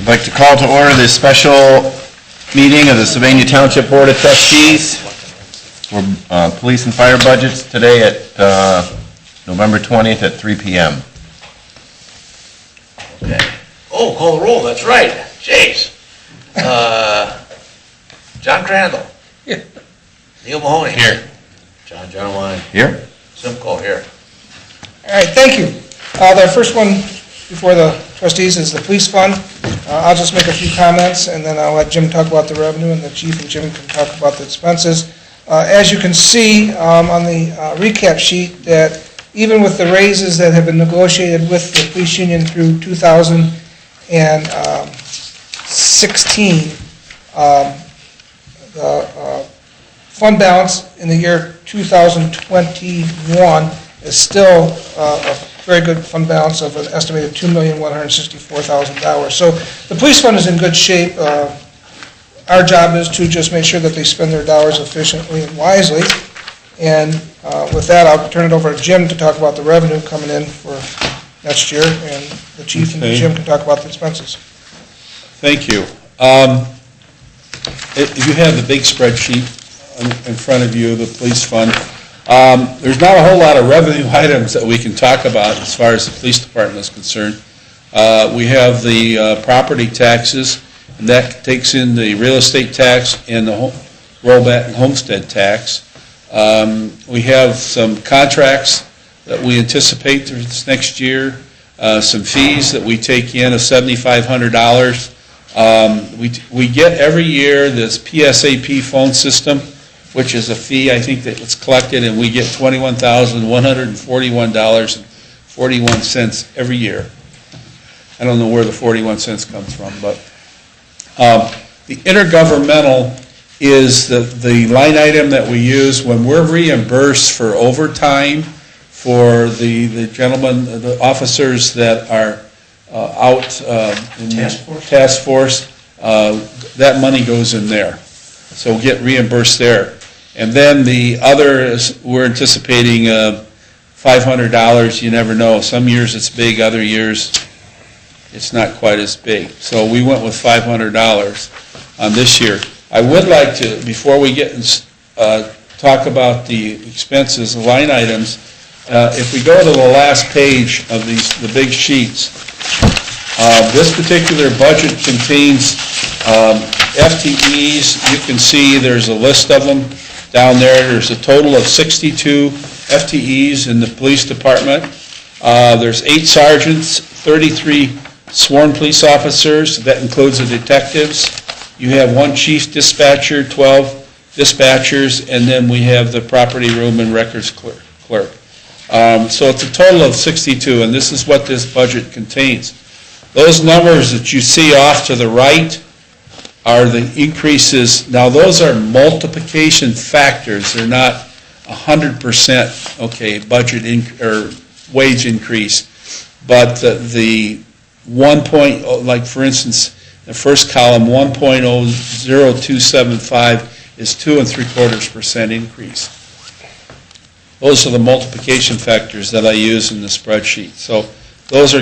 I'd like to call to order this special meeting of the Sylvania Township Board of Trustees for police and fire budgets today at November 20th at 3 p.m. Okay. Oh, call the roll, that's right. Jace. John Crandall. Here. Neil Mahoney. Here. John Wine. Here? Simcoe here. All right, thank you. The first one before the trustees is the police fund. I'll just make a few comments, and then I'll let Jim talk about the revenue, and the chief and Jim can talk about the expenses. As you can see on the recap sheet, that even with the raises that have been negotiated with the police union through 2016, the fund balance in the year 2021 is still a very good fund balance of an estimated $2,164,000. So the police fund is in good shape. Our job is to just make sure that they spend their dollars efficiently and wisely. And with that, I'll turn it over to Jim to talk about the revenue coming in for next year, and the chief and Jim can talk about the expenses. Thank you. You have the big spreadsheet in front of you, the police fund. There's not a whole lot of revenue items that we can talk about as far as the police department is concerned. We have the property taxes, and that takes in the real estate tax and the rollback and homestead tax. We have some contracts that we anticipate through this next year, some fees that we take in of $7,500. We get every year this PSAP phone system, which is a fee, I think, that it's collected, and we get $21,141.41 every year. I don't know where the 41 cents comes from, but the intergovernmental is the line item that we use when we're reimbursed for overtime for the gentlemen, the officers that are out in task force. That money goes in there, so we'll get reimbursed there. And then the other is, we're anticipating $500. You never know. Some years it's big, other years it's not quite as big. So we went with $500 on this year. I would like to, before we get talk about the expenses, the line items, if we go to the last page of the big sheets, this particular budget contains FTEs. You can see there's a list of them down there. There's a total of 62 FTEs in the police department. There's 8 sergeants, 33 sworn police officers. That includes the detectives. You have 1 chief dispatcher, 12 dispatchers, and then we have the property room and records clerk. So it's a total of 62, and this is what this budget contains. Those numbers that you see off to the right are the increases. Now, those are multiplication factors. They're not 100%, okay, budget or wage increase. But the 1 point, like for instance, the first column, 1.00275 is 2.75% increase. Those are the multiplication factors that I use in the spreadsheet. So those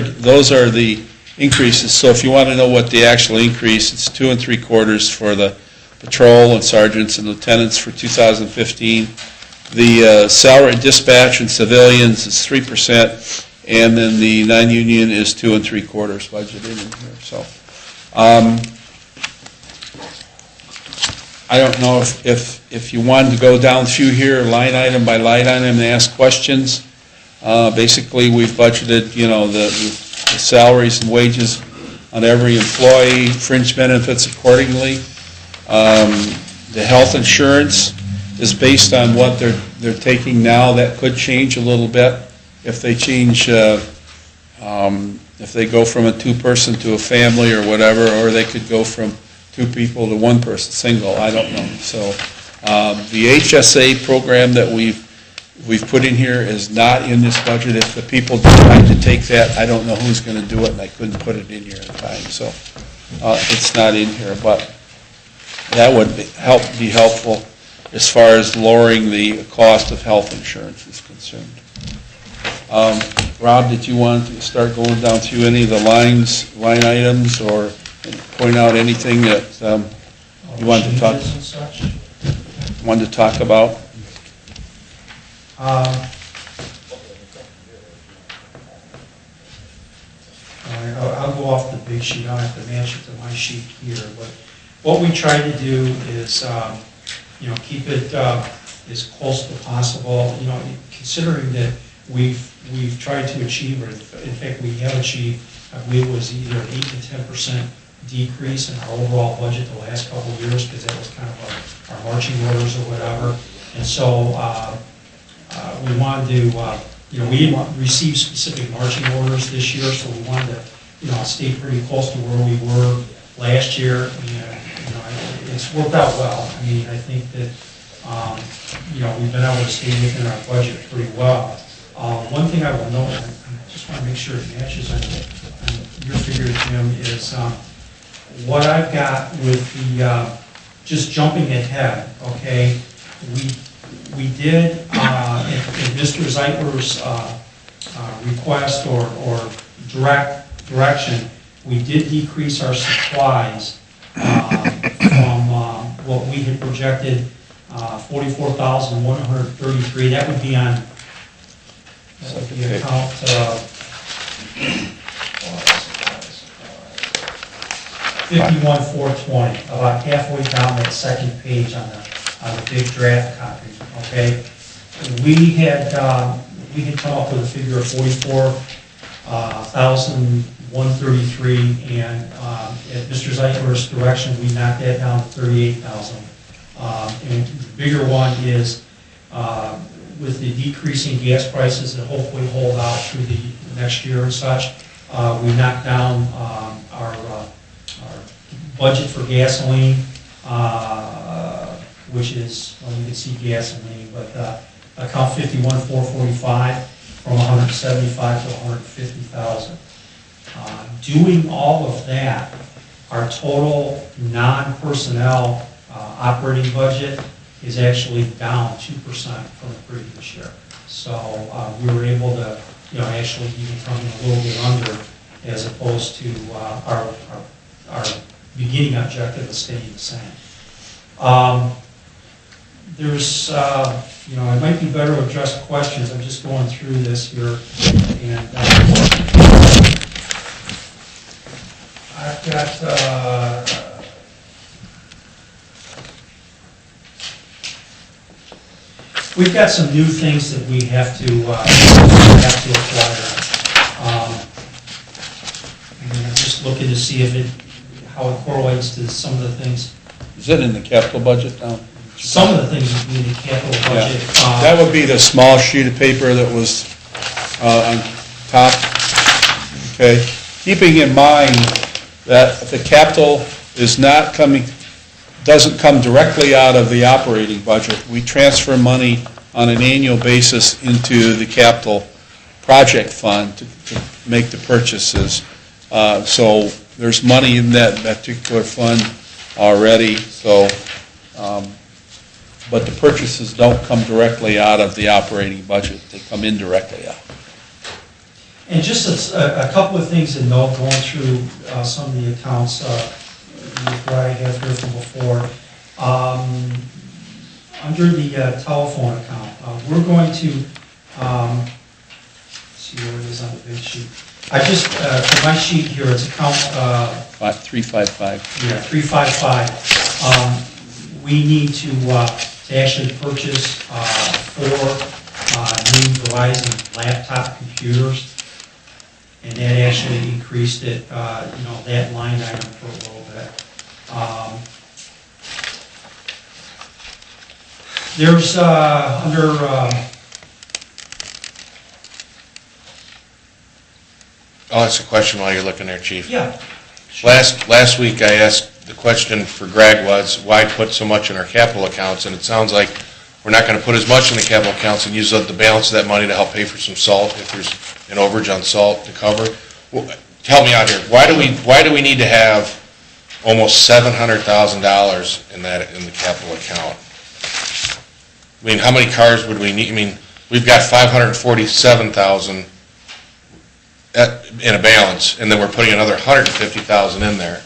are the increases. So if you want to know what the actual increase, it's 2.75 for the patrol and sergeants and lieutenants for 2015. The salary dispatch and civilians is 3%, and then the non-union is 2.75 budgeted in here. So I don't know if you wanted to go down through here line item by line item and ask questions. Basically, we've budgeted, the salaries and wages on every employee, fringe benefits accordingly. The health insurance is based on what they're taking now. That could change a little bit if they change, if they go from a 2-person to a family or whatever, or they could go from 2 people to 1 person, single. I don't know. So the HSA program that we've put in here is not in this budget. If the people decide to take that, I don't know who's going to do it, and I couldn't put it in here in time. So it's not in here, but that would be helpful as far as lowering the cost of health insurance is concerned. Rob, did you want to start going down through any of the line items, or point out anything that you wanted to talk, Changes and such. wanted to talk about? I'll go off the big sheet, I don't have to match it to my sheet here, but what we try to do is, keep it as close as possible, considering that we've tried to achieve, or in fact, we have achieved, I believe it was either an 8 to 10% decrease in our overall budget the last couple of years, because that was kind of our marching orders or whatever. And so we wanted to, we didn't receive specific marching orders this year, so we wanted to, stay pretty close to where we were last year. And, it's worked out well. I mean, I think that, we've been able to stay within our budget pretty well. One thing I will note, and I just want to make sure it matches on your figure, Jim, is what I've got with the, just jumping ahead, okay, we did, in Mr. Zeitler's request or direction, we did decrease our supplies from what we had projected, 44,133. That would be on the account 51,420, about halfway down that second page on the big draft copy. Okay, we had come up with a figure of 44,133, and at Mr. Zeitler's direction, we knocked that down to 38,000. And the bigger one is with the decreasing gas prices that hopefully hold out through the next year and such. We knocked down our budget for gasoline, which is, well, you can see gasoline, but account 51,445 from 175 to 150,000. Doing all of that, our total non-personnel operating budget is actually down 2% from the previous year. So we were able to, actually even come in a little bit under, as opposed to our beginning objective of staying the same. There's, it might be better to address questions. I'm just going through this here, and I've got. We've got some new things that we have to acquire. And I'm just looking to see how it correlates to some of the things. Is it in the capital budget now? Some of the things would be in the capital budget. Yeah. That would be the small sheet of paper that was on top. Okay. Keeping in mind that the capital is not doesn't come directly out of the operating budget. We transfer money on an annual basis into the capital project fund to make the purchases. So there's money in that particular fund already. So, but the purchases don't come directly out of the operating budget. They come indirectly out. And just a couple of things to note going through some of the accounts what I have here from before. Under the telephone account, we're going to, see where it is on the big sheet. I just, for my sheet here, it's account 355. Yeah, 355. We need to actually purchase 4 new Verizon laptop computers, and that actually increased it, that line item for a little bit. There's under I'll ask a question while you're looking there, Chief. yeah. Last week I asked the question for Greg was, why put so much in our capital accounts? And it sounds like we're not going to put as much in the capital accounts and use up the balance of that money to help pay for some salt if there's an overage on salt to cover. Well, help me out here. Why do we need to have almost $700,000 in the capital account? I mean, how many cars would we need? I mean, we've got $547,000 in a balance, and then we're putting another 150,000 in there.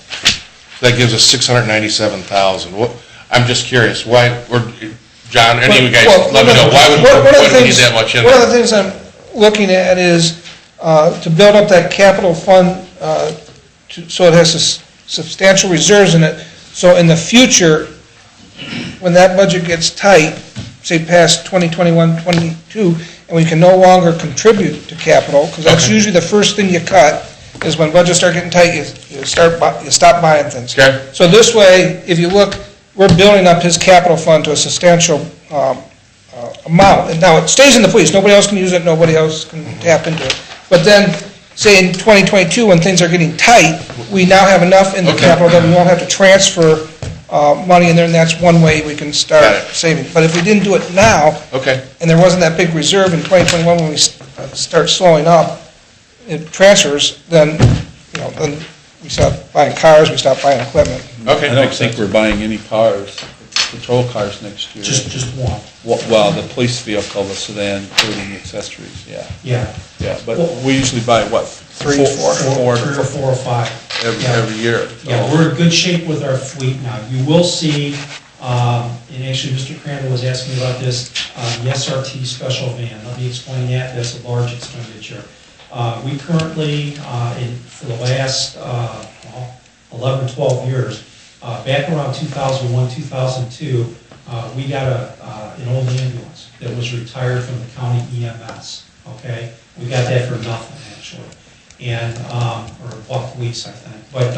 That gives us 697,000. I'm just curious, why, John, any of you guys, Well, let me know, why would we need that much in One of there? the things I'm looking at is to build up that capital fund so it has substantial reserves in it, so in the future, when that budget gets tight, say past 2021, 22, and we can no longer contribute to capital, because that's Okay. usually the first thing you cut, is when budgets start getting tight, you stop buying things. Okay. So this way, if you look, we're building up his capital fund to a substantial amount. And now, it stays in the police, nobody else can use it, nobody else can tap into it. But then, say in 2022, when things are getting tight, we now have enough in the Okay. capital that we won't have to transfer money in there, and that's one way we can Got start it. saving. But if we didn't do it now, Okay, and there wasn't that big reserve in 2021 when we start slowing up in transfers, then, then we stop buying cars, we stop buying equipment. okay. I don't makes think sense. we're buying any cars, patrol cars next year. Just one. Well, the police vehicle, the sedan, including accessories, yeah. Yeah. But we usually buy, what? Three, four. Four Three or four or five. Yeah. every year. Yeah, we're in good shape with our fleet now. You will see, and actually Mr. Crandall was asking me about this, the SRT special van. Let me explain that. That's a large expenditure. We currently, for the last 11, 12 years, back around 2001, 2002, we got an old ambulance that was retired from the county EMS, okay? We got that for nothing, actually, and, or a buck lease, I think. But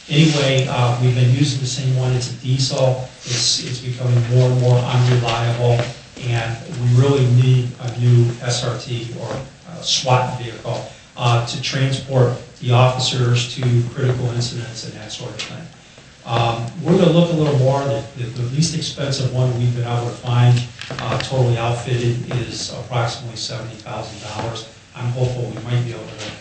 anyway, we've been using the same one. It's a diesel. It's becoming more and more unreliable, and we really need a new SRT or SWAT vehicle to transport the officers to critical incidents and that sort of thing. We're going to look a little more. The least expensive one we've been able to find, totally outfitted, is approximately $70,000. I'm hopeful we might be able to,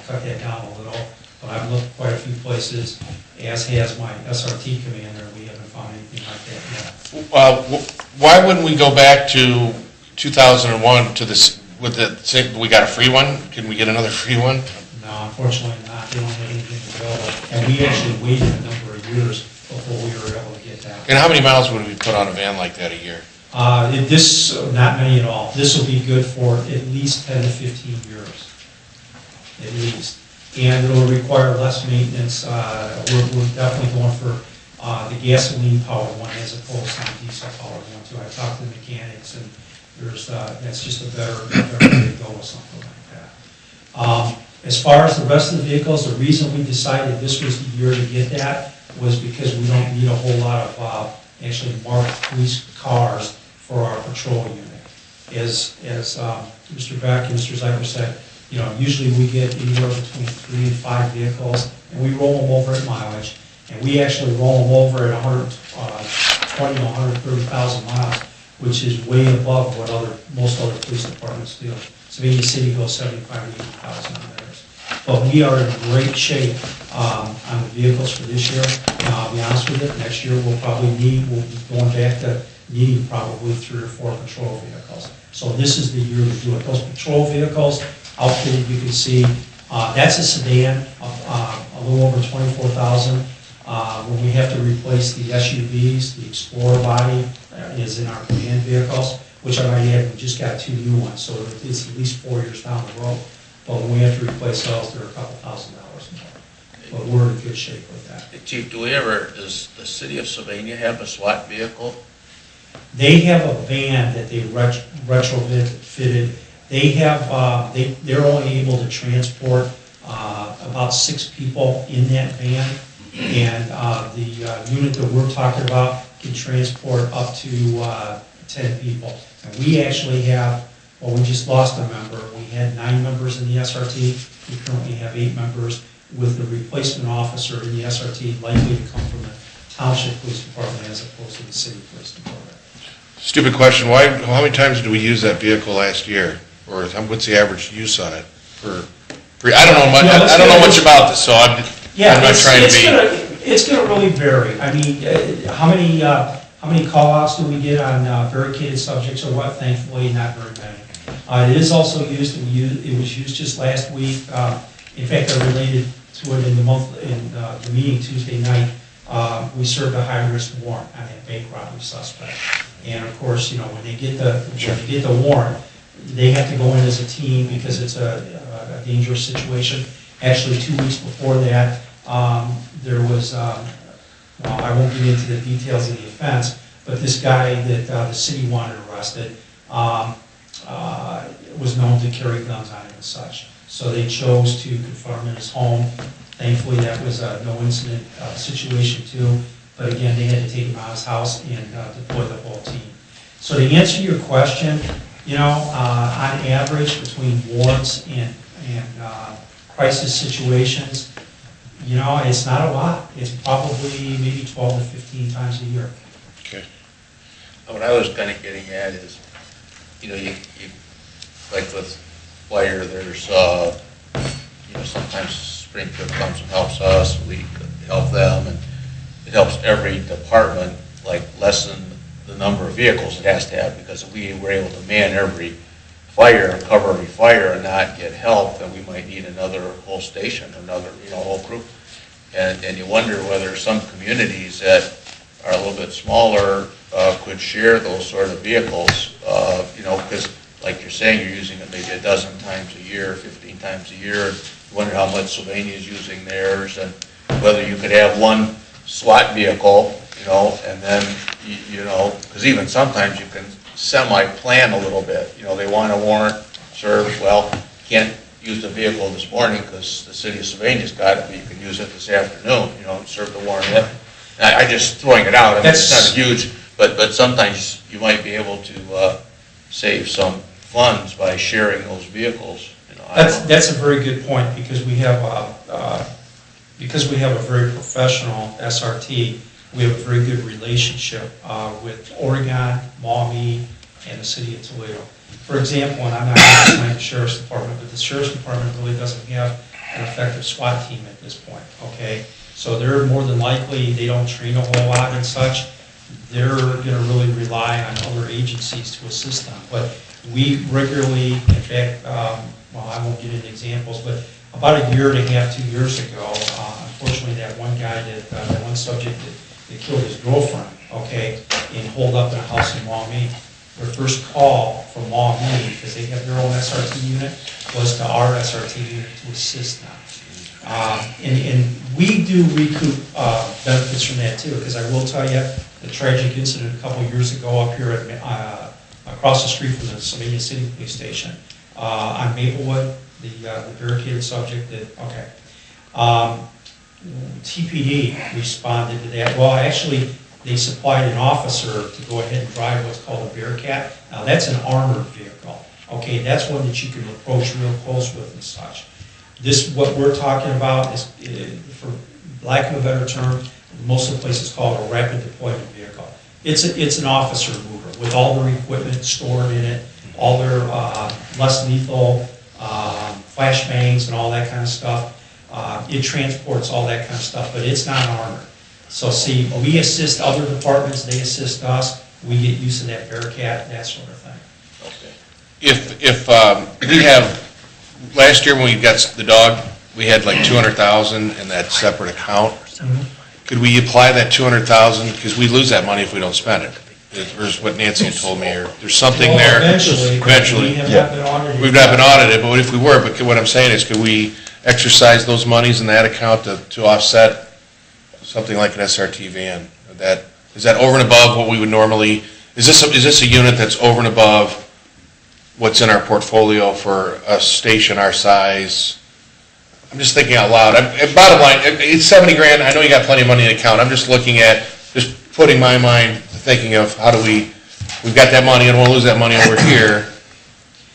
cut that down a little. But I've looked quite a few places, as has my SRT commander. We haven't found anything like that yet. Why wouldn't we go back to 2001 to this, with the same, we got a free one? Can we get another free one? No, unfortunately not. They don't have anything available. And we actually waited a number of years before we were able to get that. And how many miles would we put on a van like that a year? Not many at all. This will be good for at least 10 to 15 years, at least. And it will require less maintenance. We're definitely going for the gasoline-powered one as opposed to the diesel-powered one, too. I talked to the mechanics, and that's just a better way to go with something like that. As far as the rest of the vehicles, the reason we decided this was the year to get that was because we don't need a whole lot of actually marked police cars for our patrol unit. As Mr. Beck and Mr. Zeiper said, usually we get anywhere between 3 and 5 vehicles, and we roll them over at mileage, and we actually roll them over at 120 to 130,000 miles, which is way above what most other police departments do. Savannah City goes 75 to 80,000 on theirs. But we are in great shape on the vehicles for this year. And I'll be honest with you, next year we'll be going back to needing probably 3 or 4 patrol vehicles. So this is the year to do it. Those patrol vehicles outfitted, you can see, that's a sedan, a little over 24,000. When we have to replace the SUVs, the Explorer body is in our command vehicles, which I might add, we just got 2 new ones, so it's at least 4 years down the road. But when we have to replace those, they're a couple $1,000s more. But we're in good shape with that. Chief, does the city of Sylvania have a SWAT vehicle? They have a van that they retrofitted. They have, they're only able to transport about 6 people in that van. And the unit that we're talking about can transport up to 10 people. And we actually have, well, we just lost a member. We had 9 members in the SRT. We currently have 8 members, with the replacement officer in the SRT likely to come from the Township Police Department as opposed to the City Police Department. Stupid question, how many times did we use that vehicle last year? Or what's the average use on it? I don't know much, I don't know much about this, so I'm not trying to be. It's going to really vary. I mean, how many call-outs do we get on barricaded subjects or what? Thankfully, not very many. It is also used, it was used just last week. In fact, I related to it in the meeting Tuesday night. We served a high-risk warrant on that bank robbery suspect. And of course, when they get the warrant, they have to go in as a team because it's a dangerous situation. Actually, 2 weeks before that, there was, well, I won't get into the details of the offense, but this guy that the city wanted arrested was known to carry guns on him and such. So they chose to confront him in his home. Thankfully, that was a no-incident situation too. But again, they had to take him out of his house and deploy the whole team. So to answer your question, on average, between warrants and crisis situations, it's not a lot. It's probably maybe 12 to 15 times a year. Okay. What I was kind of getting at is, you like with fire, there's, sometimes Springfield comes and helps us, we help them, and it helps every department, like, lessen the number of vehicles it has to have, because if we were able to man every fire, cover every fire, and not get help, then we might need another whole station, another, whole crew. And you wonder whether some communities that are a little bit smaller could share those sort of vehicles, because like you're saying, you're using it maybe a dozen times a year, 15 times a year. You wonder how much Sylvania is using theirs, and whether you could have one SWAT vehicle, and then, because even sometimes you can semi-plan a little bit. They want a warrant served, well, can't use the vehicle this morning because the city of Sylvania's got it, but you can use it this afternoon, serve the warrant. I just throwing it out. I mean, it's not huge, but sometimes you might be able to save some funds by sharing those vehicles. That's a very good point, because we have a very professional SRT. We have a very good relationship with Oregon, Maumee, and the city of Toledo. For example, and I'm not going to explain the sheriff's department, but the sheriff's department really doesn't have an effective SWAT team at this point, okay? So they're more than likely, they don't train a whole lot and such. They're going to really rely on other agencies to assist them. But we regularly, in fact, well, I won't get into examples, but about a year and a half, 2 years ago, unfortunately, that one guy, that one subject that killed his girlfriend, okay, and holed up in a house in Maumee. Their first call from Maumee, because they have their own SRT unit, was to our SRT unit to assist them. And we do recoup benefits from that too, because I will tell you, the tragic incident a couple years ago up here at, across the street from the Sylvania City Police Station, on Maplewood, the barricaded subject TPD responded to that. Well, actually, they supplied an officer to go ahead and drive what's called a Bearcat. Now, that's an armored vehicle. Okay, that's one that you can approach real close with and such. This, what we're talking about, is, for lack of a better term, most of the places call it a rapid deployment vehicle. It's an officer mover with all their equipment stored in it, all their less lethal flashbangs and all that kind of stuff. It transports all that kind of stuff, but it's not armored. So see, we assist other departments, they assist us, we get use of that Bearcat, that sort of thing. Okay. If we have, last year when we got the dog, we had like 200,000 in that separate account. Could we apply that 200,000, because we lose that money if we don't spend it? There's what Nancy had told me, or there's something there. Eventually. We have not been audited. We've not been audited, but if we were, but what I'm saying is, could we exercise those monies in that account to offset something like an SRT van? Is that over and above what we would normally, is this a unit that's over and above what's in our portfolio for a station our size? I'm just thinking out loud. Bottom line, it's 70 grand. I know you got plenty of money in the account. I'm just looking at, just putting my mind thinking of how do we've got that money and we'll lose that money over here.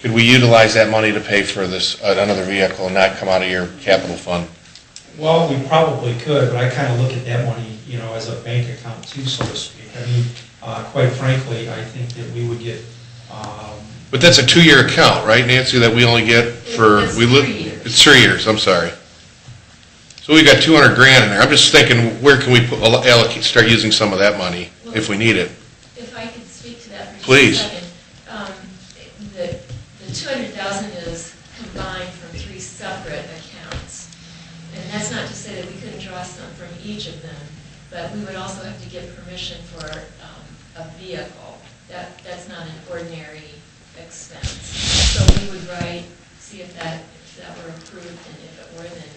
Could we utilize that money to pay for this, another vehicle, and not come out of your capital fund? Well, we probably could, but I kind of look at that money, as a bank account too, so to speak. I mean, quite frankly, I think that we would get. But that's a 2-year account, right, Nancy? That we only get for It's 3 years. It's 3 years. I'm sorry. So we got 200 grand in there. I'm just thinking, where can we allocate, start using some of that money if we need it? If I could speak to that for Please. just a second. The 200,000 is combined from 3 separate accounts. And that's not to say that we couldn't draw some from each of them, but we would also have to get permission for a vehicle. That's not an ordinary expense. So we would write, see if that were approved, and if it were, then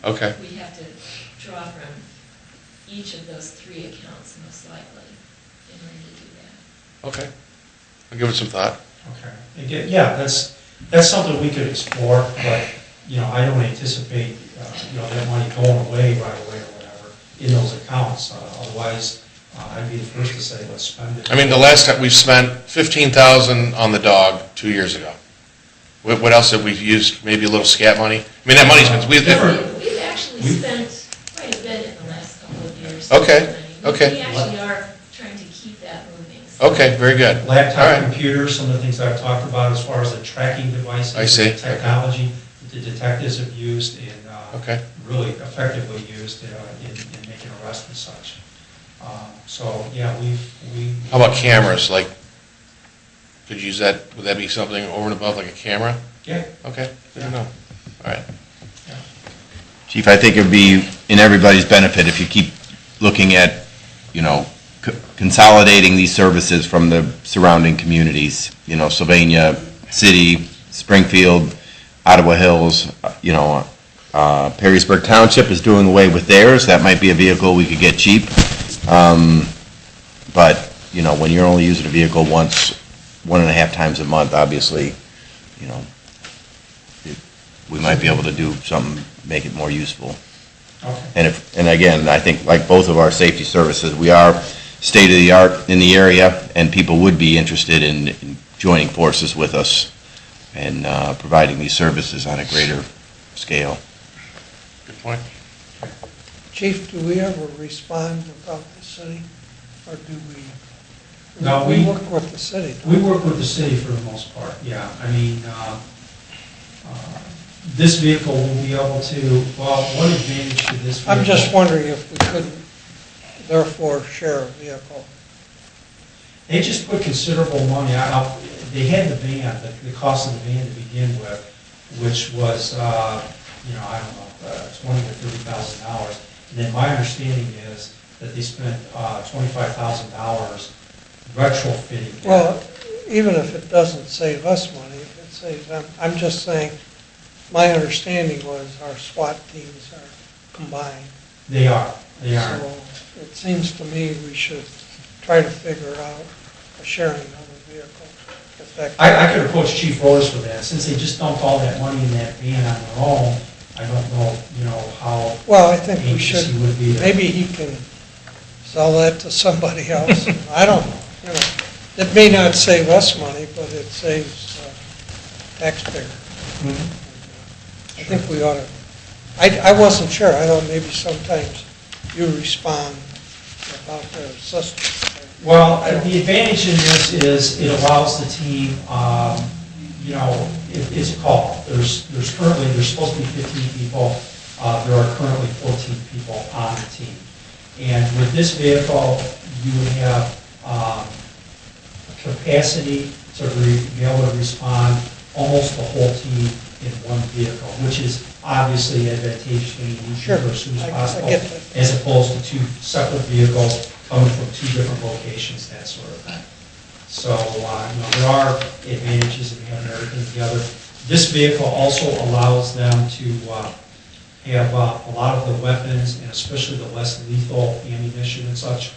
Okay. we'd have to draw from each of those 3 accounts most likely in order to do that. Okay. I'll give it some thought. Okay. Again, yeah, that's something we could explore, but, I don't anticipate, that money going away right away or whatever in those accounts. Otherwise, I'd be the first to say, let's spend it. I mean, the last time, we've spent $15,000 on the dog 2 years ago. What else have we used? Maybe a little scat money? I mean, that money's been, We've actually spent quite a bit in the last couple of years. Okay, okay. We actually are trying to keep that moving. So Okay, very good. All Laptop right. computers, some of the things I've talked about as far as the tracking devices. I see. Technology that the detectives have used and Okay. really effectively used in making arrests and such. So, yeah, we. How about cameras? Like, could you use that, would that be something over and above like a camera? Yeah. Okay, good to know. All right. Chief, I think it'd be in everybody's benefit if you keep looking at, consolidating these services from the surrounding communities, Sylvania City, Springfield, Ottawa Hills, Perrysburg Township is doing away with theirs. That might be a vehicle we could get cheap. But, when you're only using a vehicle once, 1.5 times a month, obviously, we might be able to do something, make it more useful. Okay. And again, I think like both of our safety services, we are state-of-the-art in the area, and people would be interested in joining forces with us and providing these services on a greater scale. Good point. Chief, do we ever respond without the city, or do we? No, We work with the city. don't We work with the city for the most part, yeah. I mean, this vehicle will be able to, one advantage to this vehicle. I'm just wondering if we couldn't therefore share a vehicle. They just put considerable money, they had the van, the cost of the van to begin with, which was, I don't know, $20,000 to $30,000. And then my understanding is that they spent $25,000 retrofitting that. Well, even if it doesn't save us money, if it saves them, I'm just saying, my understanding was our SWAT teams are combined. They are. So it seems to me we should try to figure out a sharing of a vehicle. If that I could approach Chief Rose for that, since they just dumped all that money in that van on their own. I don't know, how Well, I think we anxious should, he would be to. maybe he can sell that to somebody else. I don't know, It may not save us money, but it saves taxpayers. Mhm. I think we ought to, I wasn't sure, I thought maybe sometimes you respond about their assistance. Well, the advantage in this is it allows the team, it's a call. There's supposed to be 15 people. There are currently 14 people on the team. And with this vehicle, you would have capacity to be able to respond almost the whole team in one vehicle, which is obviously advantageous when you need to go as soon as I possible, get that. as opposed to 2 separate vehicles coming from 2 different locations, that sort of thing. So, there are advantages in having everything together. This vehicle also allows them to have a lot of the weapons, and especially the less lethal ammunition and such,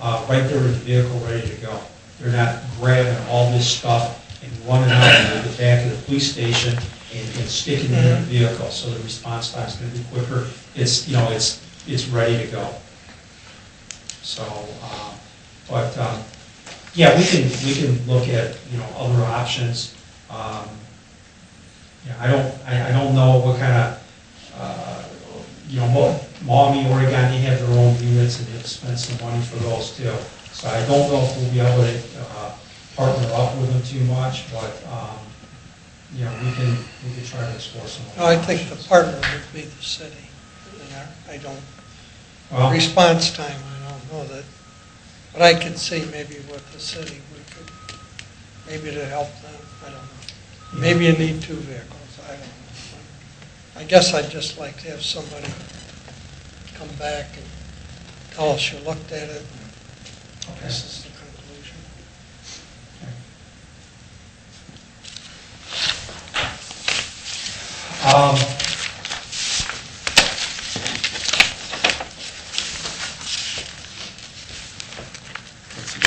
right there in the vehicle, ready to go. They're not grabbing all this stuff and running out to the back of the police station and sticking it in the vehicle, so the response time is going to be quicker. It's ready to go. So, yeah, we can look at, other options. I don't know what kind of, Maumee, Oregon, they have their own units and they've spent some money for those too. So I don't know if we'll be able to partner up with them too much, but, we can try to explore some of No, I think the partner would be the city. I don't, Well, response time, I don't know that, but I could see maybe with the city, we could, maybe to help them, I don't know. Maybe you need 2 vehicles, I don't know. I guess I'd just like to have somebody come back and tell us you looked at it, and Okay. this is the conclusion.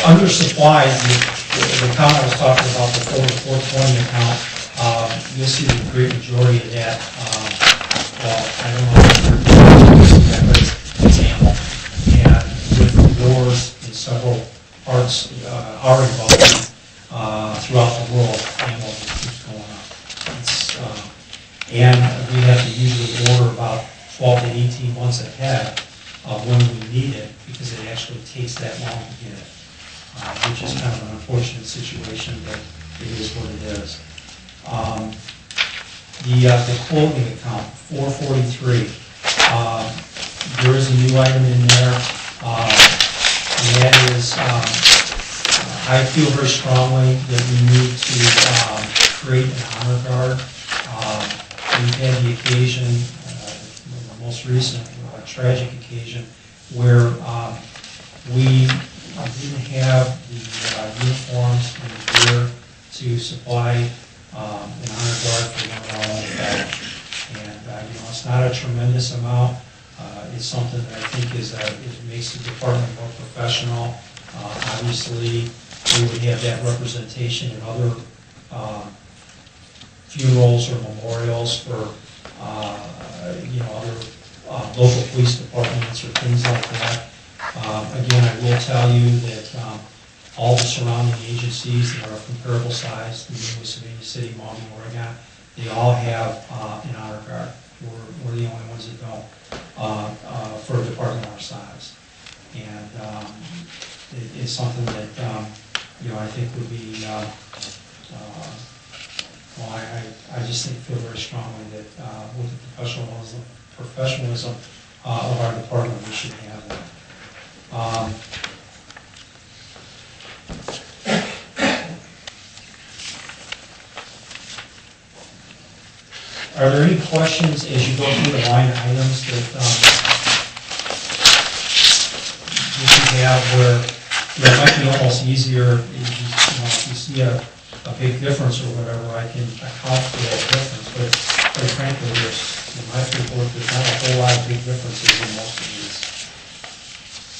Under supply, the account I was talking about, the 420 account, you'll see the great majority of that, well, I don't know if you're, but it's ammo. And with the wars in several parts are involved throughout the world, ammo keeps going up. And we have to usually order about 12 to 18 months ahead of when we need it, because it actually takes that long to get it. Which is kind of an unfortunate situation, but it is what it is. The clothing account, 443, there is a new item in there, and that is, I feel very strongly that we need to create an honor guard. We've had the occasion, the most recent tragic occasion, where we didn't have the uniforms and the gear to supply an honor guard for one of our own veterans. And, it's not a tremendous amount. It's something that I think it makes the department more professional. Obviously, we would have that representation in other funerals or memorials for, other local police departments or things like that. Again, I will tell you that all the surrounding agencies that are of comparable size, the Savannah City, Maumee, Oregon, they all have an honor guard. We're the only ones that don't for a department our size. And it's something that, I think would be, I just feel very strongly that with the professionalism of our department, we should have that. Are there any questions as you go through the line items that you have where it might be almost easier if you see a big difference or whatever, I can account for that difference, but quite frankly, in my report, there's not a whole lot of big differences in most of these.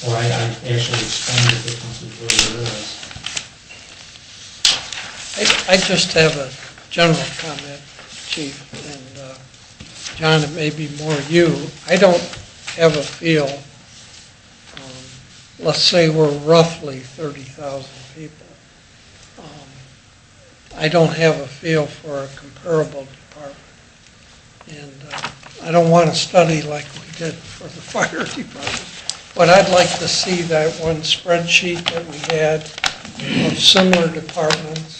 Or I actually explain the differences where there is. I just have a general comment, Chief, and John, it may be more you. I don't have a feel, let's say we're roughly 30,000 people. I don't have a feel for a comparable department. And I don't want to study like we did for the fire department. But I'd like to see that one spreadsheet that we had of similar departments.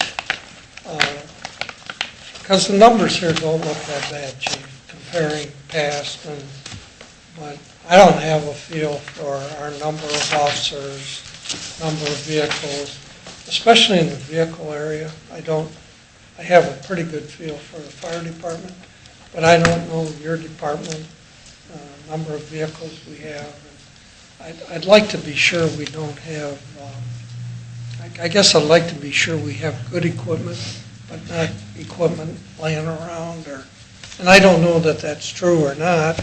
Because the numbers here don't look that bad, Chief, comparing past. But I don't have a feel for our number of officers, number of vehicles, especially in the vehicle area. I have a pretty good feel for the fire department, but I don't know your department, number of vehicles we have. I'd like to be sure we don't have, I guess I'd like to be sure we have good equipment, but not equipment laying around and I don't know that that's true or not,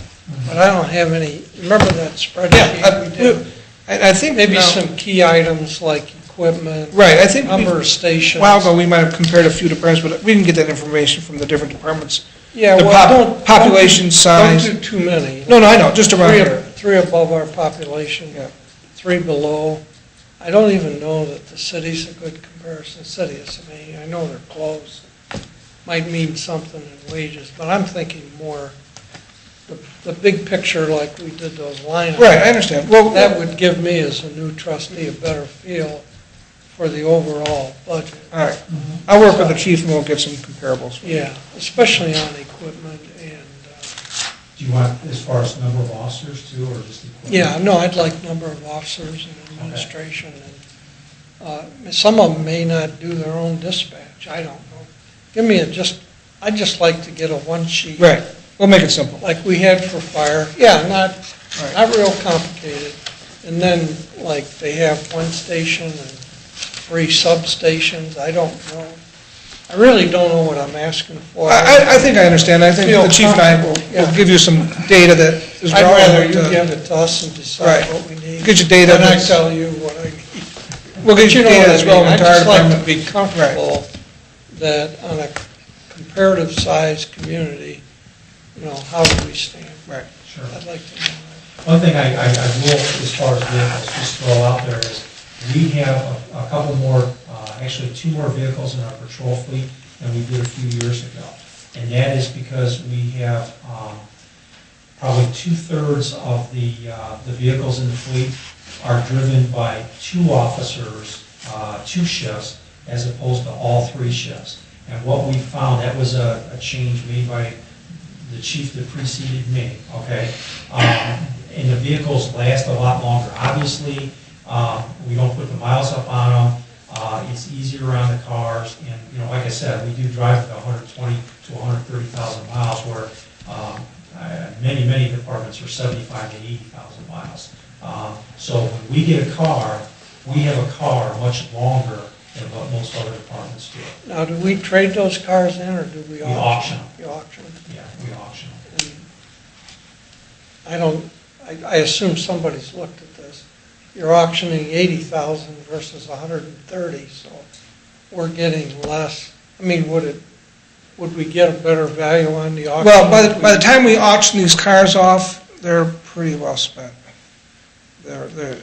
but I don't have any, remember that spreadsheet we did? I think Maybe some key items like equipment. Right, I think number of stations. A while ago, we might have compared a few departments, but we didn't get that information from the different departments. Yeah, The well, population size. Don't do too many. No, I know, just around here. Three above our population, Yeah. 3 below. I don't even know that the city's a good comparison. City of Savannah, I know they're close. Might mean something in wages, but I'm thinking more the big picture like we did those line Right, I items. understand. Well, That would give me as a new trustee a better feel for the overall budget. all right. I'll work with the chief and we'll get some comparables. Yeah, especially on equipment and, Do you want as far as number of officers too, or just equipment? yeah, no, I'd like number of officers and administration. And some of them may not do their own dispatch, I don't know. give me I'd just like to get a one sheet. Right, we'll make it simple. Like we had for fire, not real complicated. And then, like, they have one station and 3 substations, I don't know. I really don't know what I'm asking for. I think I understand. I think the chief and I will give you some data that is I'd rather relevant. you give it to us and decide what we need. Get your data. And I tell you what I need. We'll get you know data what that's I mean. relevant to our I'd just like to department. be comfortable that on a comparative sized community, how do we stand? Right. Sure. I'd like to know One thing I will, as far as vehicles, just throw out there is, we have a couple more, actually 2 more vehicles in our patrol fleet than we did a few years ago. And that is because we have probably 2/3 of the vehicles in the fleet are driven by 2 officers, 2 shifts, as opposed to all 3 shifts. And what we found, that was a change made by the chief that preceded me, okay? And the vehicles last a lot longer. Obviously, we don't put the miles up on them. It's easier on the cars, and like I said, we do drive to 120 to 130,000 miles, where many departments are 75 to 80,000 miles. So when we get a car, we have a car much longer than what most other departments do. that. Now, do we trade those cars in, or do we auction? auction them. We auction them. Yeah, we auction them. I assume somebody's looked at this. You're auctioning 80,000 versus 130, so we're getting less. I mean, would we get a better value on the auction? Well, by the time we auction these cars off, they're pretty well spent. They're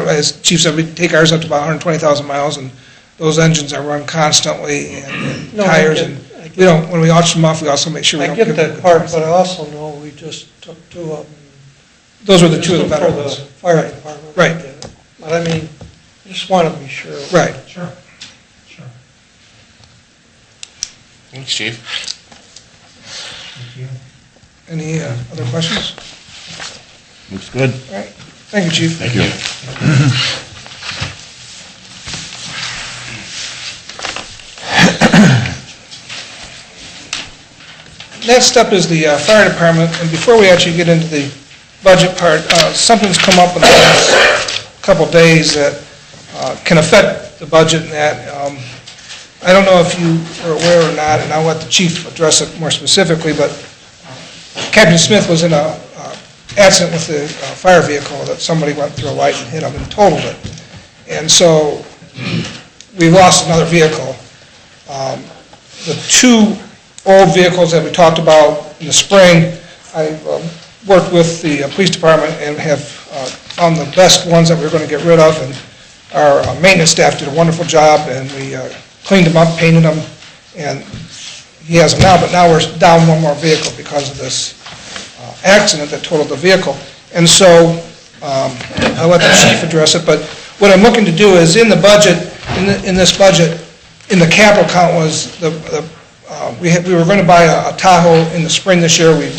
as Chief said, we take ours up to about 120,000 miles, and those engines are run constantly, and No, tires, and we don't, when we auction them off, we also make sure we I don't get give them that the part, price. but I also know we just took 2 of them. Those were the 2 of the better For the ones. fire department. Right. I get it. But I mean, I just want to be sure. Right. Sure, sure. Thanks, chief. Thank you. Any other questions? Looks good. All right. Thank you, Chief. Thank you. Next up is the fire department, and before we actually get into the budget part, something's come up in the last couple of days that can affect the budget and that. I don't know if you are aware or not, and I'll let the chief address it more specifically, but Captain Smith was in a accident with the fire vehicle, that somebody went through a light and hit him and totaled it. And so we lost another vehicle. The 2 old vehicles that we talked about in the spring, I worked with the police department and have found the best ones that we were going to get rid of, and our maintenance staff did a wonderful job, and we cleaned them up, painted them, and he has them now, but now we're down 1 more vehicle because of this accident that totaled the vehicle. And so I'll let the chief address it, but what I'm looking to do is in the budget, in this budget, in the capital account was we were going to buy a Tahoe in the spring this year. We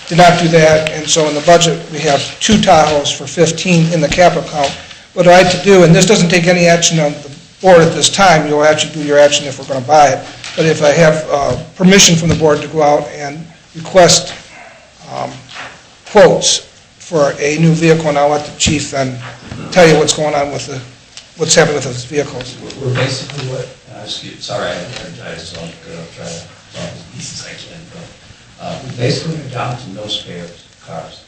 did not do that, and so in the budget, we have 2 Tahoes for 15 in the capital account. What I'd like to do, and this doesn't take any action on the board at this time, you'll actually do your action if we're going to buy it, but if I have permission from the board to go out and request quotes for a new vehicle, and I'll let the chief then tell you what's going on with what's happening with those vehicles. We're basically sorry, I apologize, so I'm going to try to talk as easy as I can, but we basically are down to no spare cars.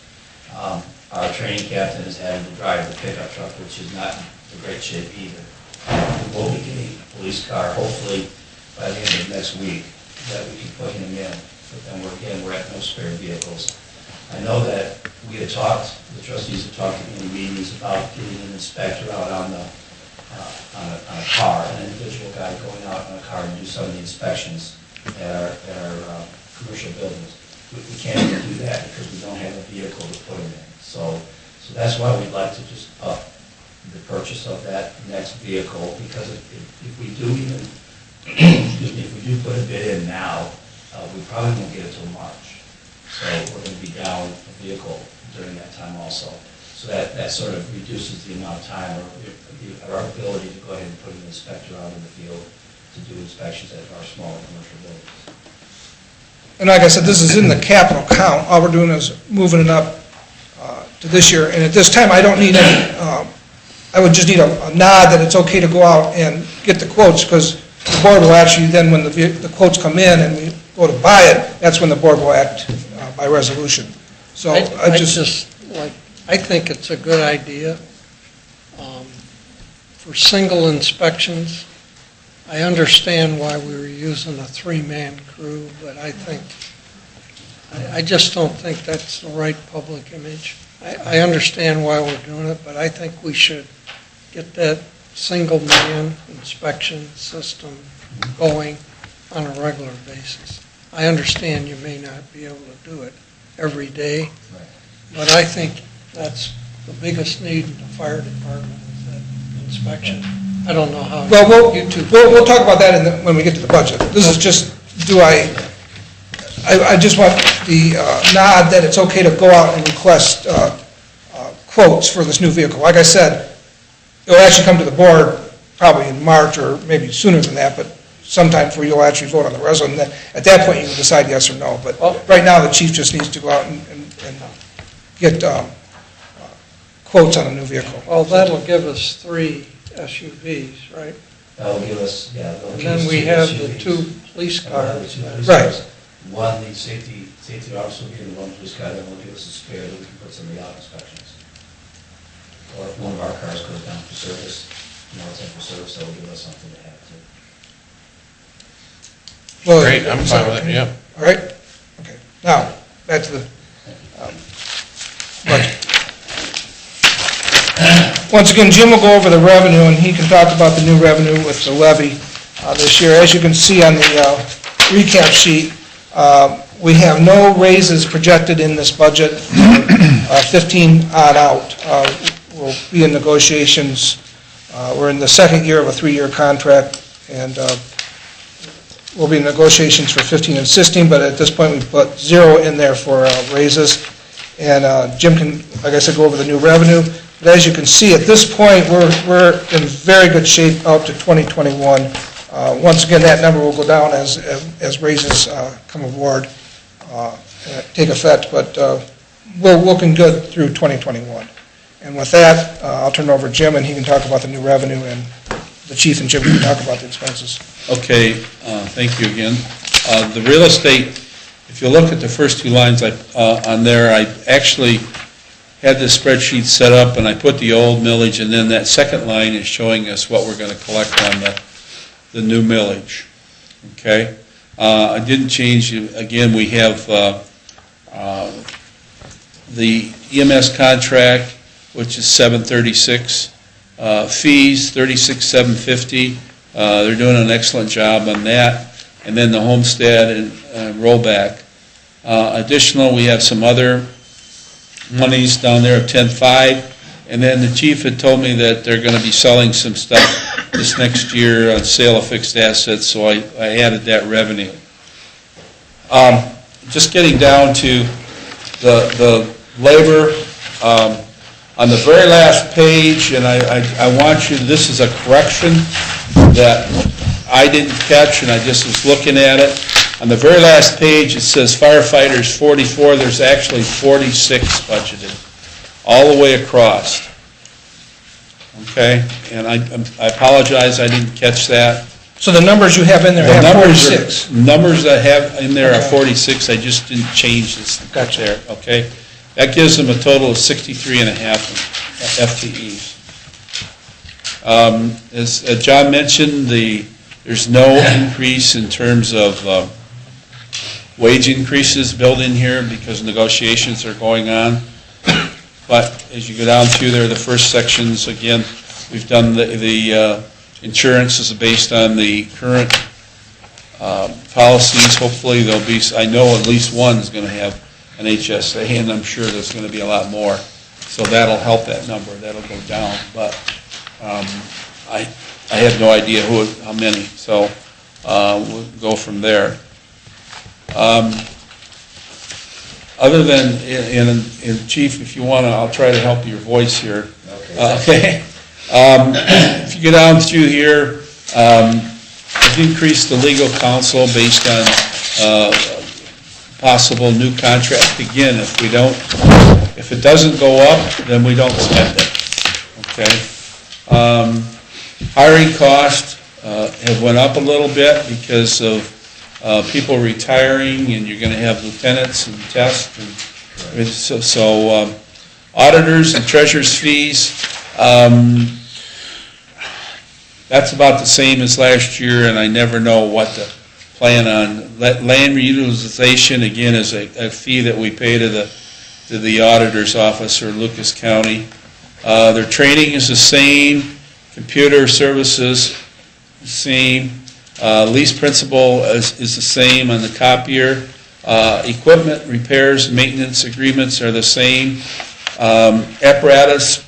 Our training captain is having to drive the pickup truck, which is not in great shape either. We will be getting a police car, hopefully by the end of next week, that we can put him in, but then we're at no spare vehicles. I know that we had talked, the trustees had talked in meetings about getting an inspector out on a car, an individual guy going out on a car and do some of the inspections at our commercial buildings. We can't even do that because we don't have a vehicle to put him in. So that's why we'd like to just up the purchase of that next vehicle, because if we do even, excuse me, if we do put a bid in now, we probably won't get it till March. So we're going to be down a vehicle during that time also. So that sort of reduces the amount of time or our ability to go ahead and put an inspector out in the field. to do inspections at our smaller commercial buildings. And like I said, this is in the capital count. All we're doing is moving it up to this year. And at this time, I don't need any, I would just need a nod that it's okay to go out and get the quotes, because the board will actually then, when the quotes come in and we go to buy it, that's when the board will act by resolution. So I just, I think it's a good idea. For single inspections, I understand why we were using a three-man crew, but I just don't think that's the right public image. I understand why we're doing it, but I think we should get that single-man inspection system going on a regular basis. I understand you may not be able to do it every day, but I think that's the biggest need in the fire department, is that inspection. I don't know how. well, we'll talk about that when we get to the budget. This is just, I just want the nod that it's okay to go out and request quotes for this new vehicle. Like I said, it'll actually come to the board probably in March or maybe sooner than that, but sometime before you'll actually vote on the resolution. At that point, you can decide yes or no. But right now, the chief just needs to go out and get quotes on a new vehicle. Well, that'll give us 3 SUVs, right? That'll give us, yeah. that'll And give us then we 2 have the SUVs. 2 police And we'll have the cars. 2 police Right. cars. One, the safety officer will give the 1 police car, then we'll give us a spare that we can put some of the out inspections. Or if one of our cars goes down for service, it's in for service, that'll give us something to have too. Well, Great, I'm fine with it, yeah. All right? Okay. Now, back to the budget. Once again, Jim will go over the revenue, and he can talk about the new revenue with the levy this year. As you can see on the recap sheet, we have no raises projected in this budget, 15 on out. We'll be in negotiations. We're in the second year of a 3-year contract, and we'll be in negotiations for 15 and 16, but at this point, we've put 0 in there for raises. And Jim can, like I said, go over the new revenue. But as you can see, at this point, we're in very good shape out to 2021. Once again, that number will go down as raises come aboard, take effect, but we're looking good through 2021. And with that, I'll turn it over to Jim, and he can talk about the new revenue, and the chief and Jim can talk about the expenses. Okay, thank you again. The real estate, if you look at the first 2 lines on there, I actually had this spreadsheet set up, and I put the old millage, and then that second line is showing us what we're going to collect on the new millage. Okay? I didn't change, again, we have the EMS contract, which is $736. Fees, $36,750. They're doing an excellent job on that. And then the homestead and rollback. Additional, we have some other monies down there of $10,500. And then the chief had told me that they're going to be selling some stuff this next year on sale of fixed assets, so I added that revenue. Just getting down to the labor, on the very last page, and I want you, this is a correction that I didn't catch, and I just was looking at it. On the very last page, it says firefighters 44, there's actually 46 budgeted, all the way across. Okay, and I apologize, I didn't catch that. So the numbers you have in there have 46. Numbers I have in there are 46, I just didn't change this Gotcha. there, okay? That gives them a total of 63 and a half FTEs. As John mentioned, there's no increase in terms of wage increases built in here because negotiations are going on. But as you go down through there, the first sections, again, we've done the insurance is based on the current policies. Hopefully there'll be, I know at least one is going to have an HSA, and I'm sure there's going to be a lot more. So that'll help that number. That'll go down. But I have no idea how many. So we'll go from there. Other than, and Chief, if you want to, I'll try to help your voice here. Okay. If you go down through here, We've increased the legal counsel based on possible new contract. Again, if it doesn't go up, then we don't spend it, okay? Hiring costs have went up a little bit because of people retiring, and you're going to have lieutenants and tests, and so auditors and treasurer's fees, that's about the same as last year, and I never know what to plan on. Land reutilization, again, is a fee that we pay to the auditor's office or Lucas County. Their training is the same, computer services, the same. Lease principal is the same on the copier. Equipment repairs and maintenance agreements are the same. Apparatus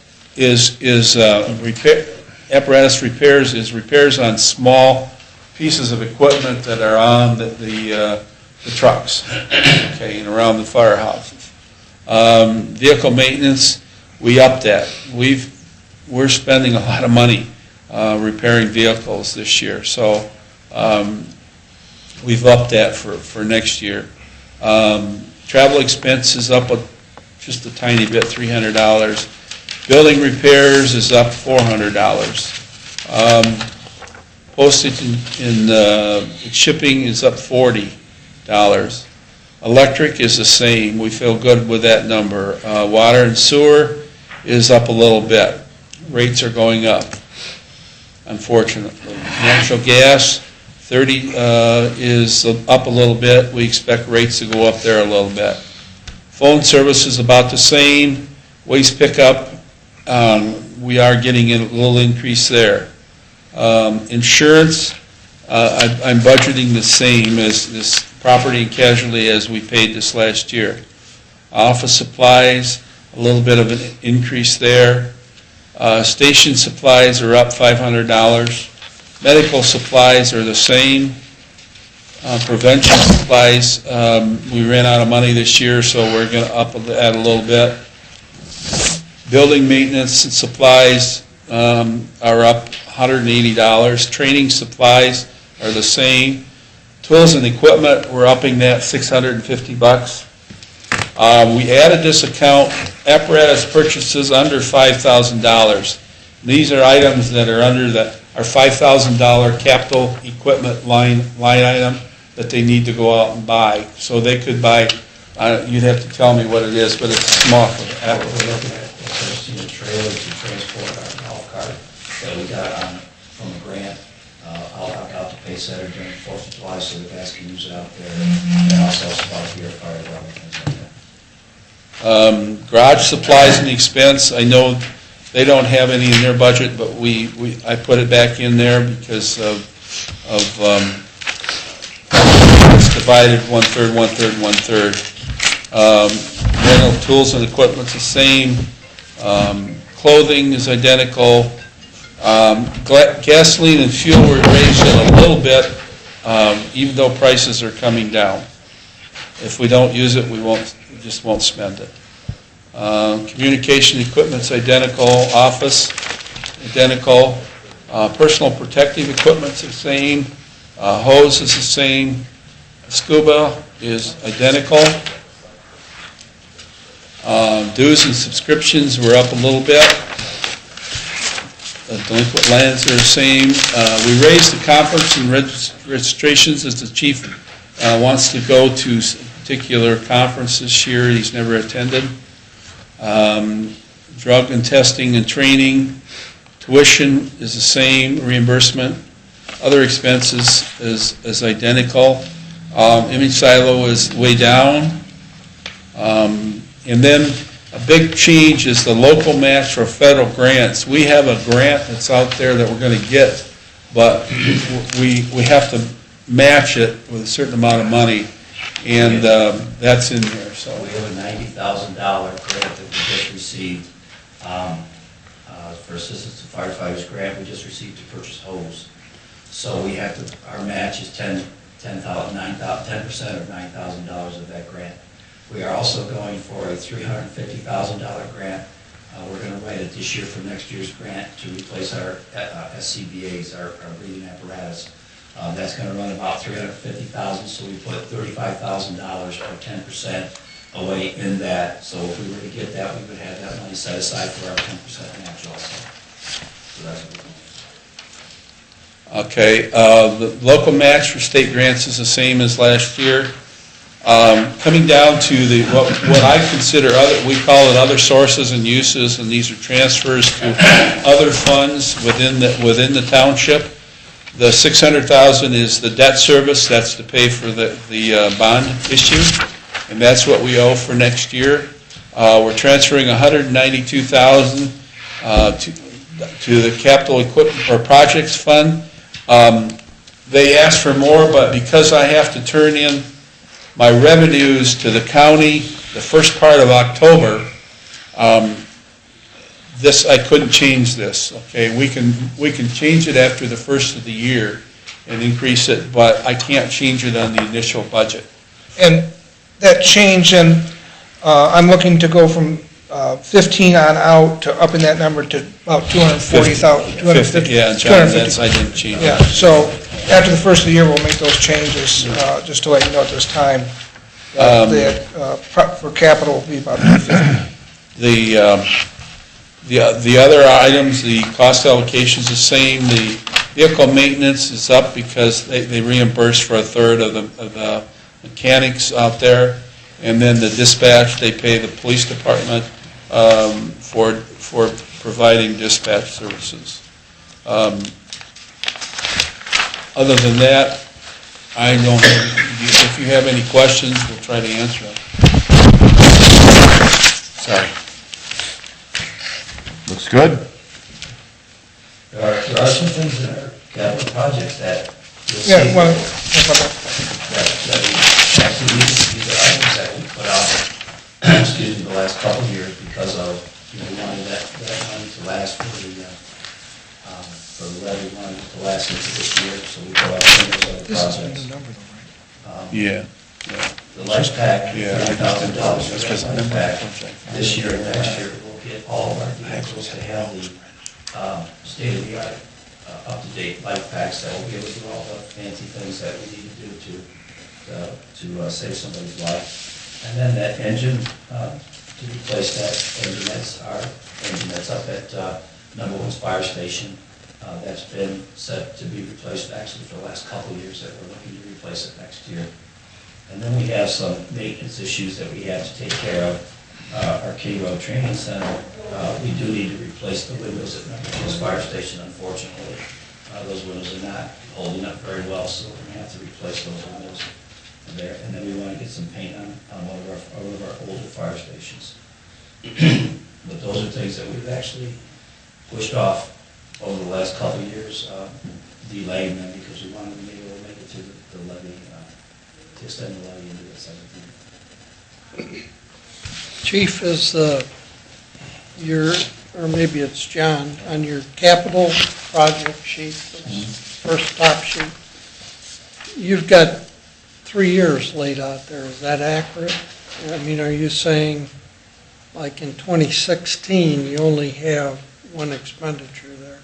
repairs is repairs on small pieces of equipment that are on the trucks, okay, and around the firehouses. Vehicle maintenance, we upped that. We're spending a lot of money repairing vehicles this year, so we've upped that for next year. Travel expense is up just a tiny bit, $300. Building repairs is up $400. Postage and shipping is up $40. Electric is the same. We feel good with that number. Water and sewer is up a little bit. Rates are going up, unfortunately. Natural gas, 30 is up a little bit. We expect rates to go up there a little bit. Phone service is about the same. Waste pickup, we are getting a little increase there. Insurance, I'm budgeting the same as this property and casualty as we paid this last year. Office supplies, a little bit of an increase there. Station supplies are up $500. Medical supplies are the same. Prevention supplies, we ran out of money this year, so we're going to up that a little bit. Building maintenance and supplies are up $180. Training supplies are the same. Tools and equipment, we're upping that $650. We added this account, apparatus purchases under $5,000. These are items that are under our $5,000 capital equipment line item that they need to go out and buy. So they could buy, you'd have to tell me what it is, but it's small for the What we're looking at, purchasing the trailers to transport our golf cart that we got from a grant. Out to pay Saturday during the 4th of July so the guys can use it out there, and also about here, fire department, things like that. Garage supplies and expense, I know they don't have any in their budget, but I put it back in there because of it's divided 1/3, 1/3, 1/3. Rental tools and equipment's the same. Clothing is identical. Gasoline and fuel were raised a little bit, even though prices are coming down. If we don't use it, we just won't spend it. Communication equipment's identical. Office, identical. Personal protective equipment's the same. Hose is the same. Scuba is identical. Dues and subscriptions were up a little bit. Delinquent lands are the same. We raised the conference and registrations as the chief wants to go to a particular conference this year. He's never attended. Drug and testing and training. Tuition is the same. Reimbursement. Other expenses is identical. Image silo is way down. And then a big change is the local match for federal grants. We have a grant that's out there that we're going to get, but we have to match it with a certain amount of money, and that's in there. So we have a $90,000 grant that we just received for assistance to firefighters grant. We just received to purchase hose. So we have to. Our match is 10% of $9,000 of that grant. We are also going for a $350,000 grant. We're going to write it this year for next year's grant to replace our SCBA's, our breathing apparatus. That's gonna run about $350,000, so we put $35,000 or 10% away in that. So if we were to get that, we would have that money set aside for our 10% match also. So that's what we're doing. Okay, the local match for state grants is the same as last year. Coming down to what I consider we call it other sources and uses, and these are transfers to other funds within the township. The $600,000 is the debt service, that's to pay for the bond issue, and that's what we owe for next year. We're transferring $192,000 to the capital equipment or projects fund. They asked for more, but because I have to turn in my revenues to the county the first part of October, I couldn't change this, okay? We can change it after the first of the year and increase it, but I can't change it on the initial budget. And that change, and I'm looking to go from 15 on out to upping that number to about 240,000. 50, yeah, John, I didn't change it. Yeah, so after the first of the year, we'll make those changes, just to let you know at this time. For capital, will be about 250. The other items, the cost allocation is the same. The vehicle maintenance is up because they reimburse for a third of the mechanics out there. And then the dispatch, they pay the police department for providing dispatch services. Other than that, I don't have, if you have any questions, we'll try to answer them. Sorry. Looks good. There are some things in our capital projects that you'll see. Yeah, well, That we actually, these are items that we put out, excuse me, the last couple of years because of, we wanted that money to last for the levy, we wanted it to last into this year, so we put out some of those other projects. Yeah. The life pack, Yeah, $3,000 for because that life pack. This year and next year, we'll get all of our vehicles to have the state-of-the-art, up-to-date life packs that will be able to do all the fancy things that we need to do to save somebody's life. And then that engine, to replace that engine, that's our engine that's up at number 1's fire station. That's been set to be replaced actually for the last couple of years that we're looking to replace it next year. And then we have some maintenance issues that we have to take care of. Our K Road Training Center, we do need to replace the windows at number 2's fire station, unfortunately. Those windows are not holding up very well, so we're going to have to replace those windows there. And then we want to get some paint on one of our older fire stations. But those are things that we've actually pushed off over the last couple of years, delaying them because we wanted to be able to make it to the levy, to extend the levy into the 17th. Chief, is or maybe it's John, on your capital project sheet, first top sheet, you've got 3 years laid out there. Is that accurate? I mean, are you saying, like in 2016, you only have one expenditure there?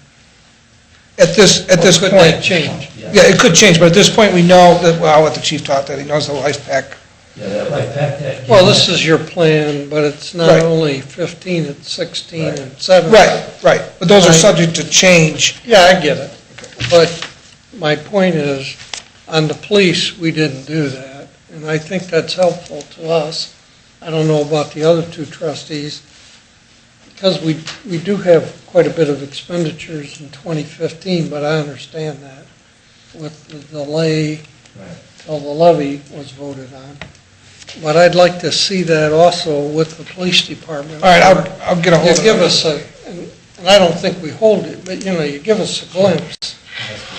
At this Could point. that change? Yeah, it could change, but at this point, we know that, well, I'll let the chief talk that, he knows the life pack. Yeah, that life pack, that. Well, this is your plan, but it's not Right. only 15, it's 16 Right. and 17. Right, but those are Right. subject to change. Yeah, I get it. But my point is, on the police, we didn't do that, and I think that's helpful to us. I don't know about the other two trustees, because we do have quite a bit of expenditures in 2015, but I understand that with the delay Right. till the levy was voted on. But I'd like to see that also with the police department. All right, I'll get a hold of You it. give us and I don't think we hold it, but you give us a glimpse.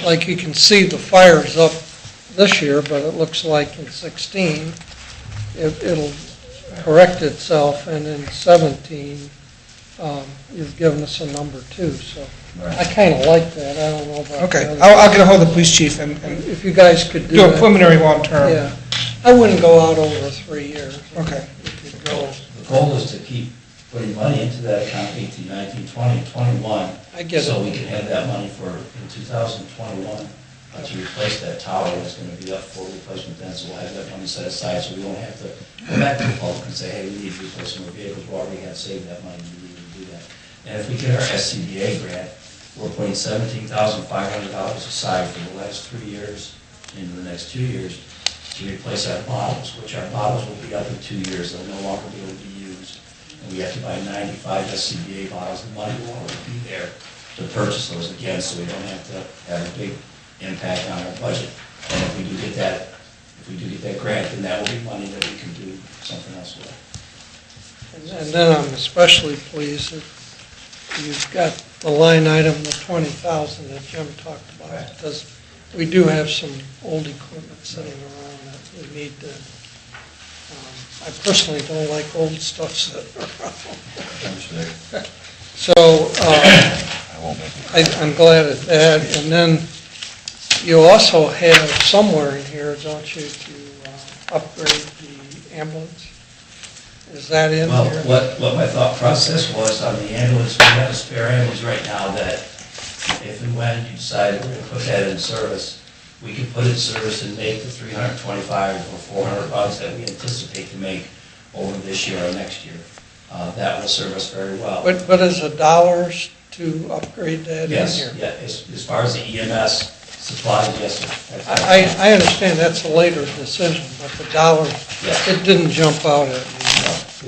Like you can see the fire's up this year, but it looks like in 16, it'll correct itself, and in 17, you've given us a number too, so I kind of like that. I don't know about Okay, the others. I'll get a hold of the police chief and If you guys could do do a that. preliminary long-term. Yeah, I wouldn't go out over 3 years. Okay. You could go, The goal is to keep putting money into that account 18, 19, 20, 21. I get So it. we can have that money for, in 2021, to replace that tower, that's gonna be up for replacement then, so we'll have that money set aside, so we won't have to go back to the public and say, hey, we need to replace some more vehicles, we already have saved that money, we need to do that. And if we get our SCBA grant, we're putting $17,500 aside for the last 3 years, into the next 2 years, to replace our bottles, which our bottles will be up in 2 years, they'll no longer be able to be used. And we have to buy 95 SCBA bottles, the money will already be there to purchase those again, so we don't have to have a big impact on our budget. And if we do get that grant, then that will be money that we can do something else with. And then I'm especially pleased that you've got the line item, the 20,000 that Jim talked about, Right. because we do have some old equipment sitting around that we need to, I personally don't like old stuff sitting around. So, I'm glad at that, and then you also have somewhere in here, don't you, to upgrade the ambulance? Is that in Well, here? what my thought process was on the ambulance, we have a spare ambulance right now that if and when you decide we're gonna put that in service, we can put it in service and make the 325 or 400 bucks that we anticipate to make over this year or next year. That will serve us very well. But is the dollars to upgrade that in Yes, here? yeah, as far as the EMS supplies, yes, sir. I understand that's a later decision, but the dollars, Yes. it didn't jump out at me.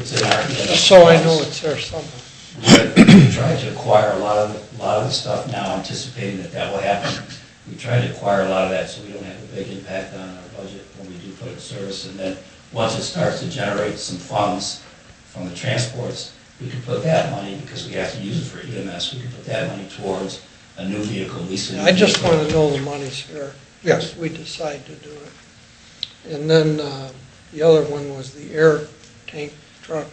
It's in our EMS Just so I know supplies. it's there somewhere. We try to acquire a lot of the stuff now, anticipating that will happen. We try to acquire a lot of that so we don't have a big impact on our budget when we do put it in service. And then, once it starts to generate some funds from the transports, we can put that money, because we have to use it for EMS, we can put that money towards a new vehicle, leasing. I just want to know the money's here. Yes. If we decide to do it. And then the other one was the air tank truck,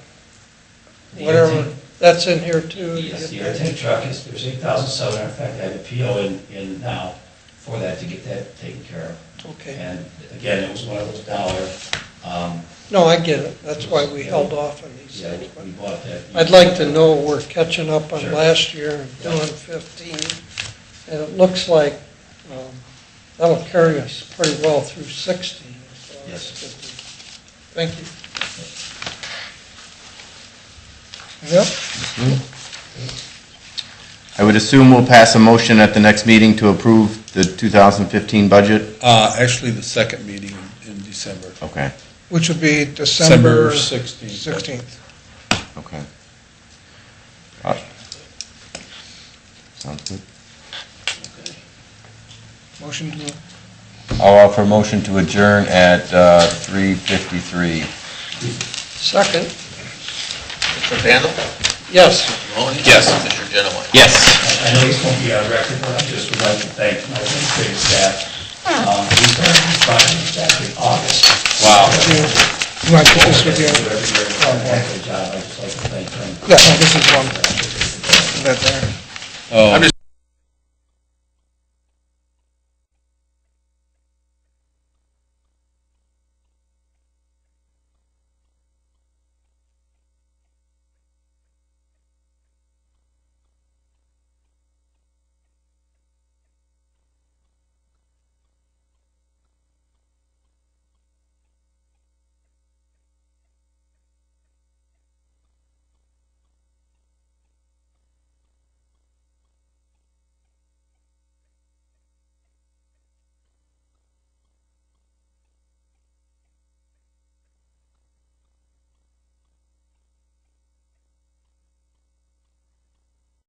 The air whatever, tank- that's in here too? to Yes, get the air that? tank truck there's 8,700, in fact, I have a PO in now for that to get that taken care of. Okay. And again, it was one of those dollar, No, I get it. That's why we held off on these yeah, things. but we bought that. I'd like to know we're catching up on Sure. last year and doing 15. And it looks like that'll carry us pretty well through 16. So Yes. that's good. Thank you. Yep. I would assume we'll pass a motion at the next meeting to approve the 2015 budget? Actually, the second meeting in December. Okay, Which would be December 16th. 16th. okay. Sounds good. Motion to, I'll offer a motion to adjourn at 3:53. Second, Mr. Randall? yes. Mahoney? Yes. Mr. Genoway? Yes. I know this won't be on record, but I just would like to thank my administrative staff. We started this project back in August. Wow. you want to put this with you? Every year, a job, I just like to thank them. Yeah, this is one. That there. Oh. I'm just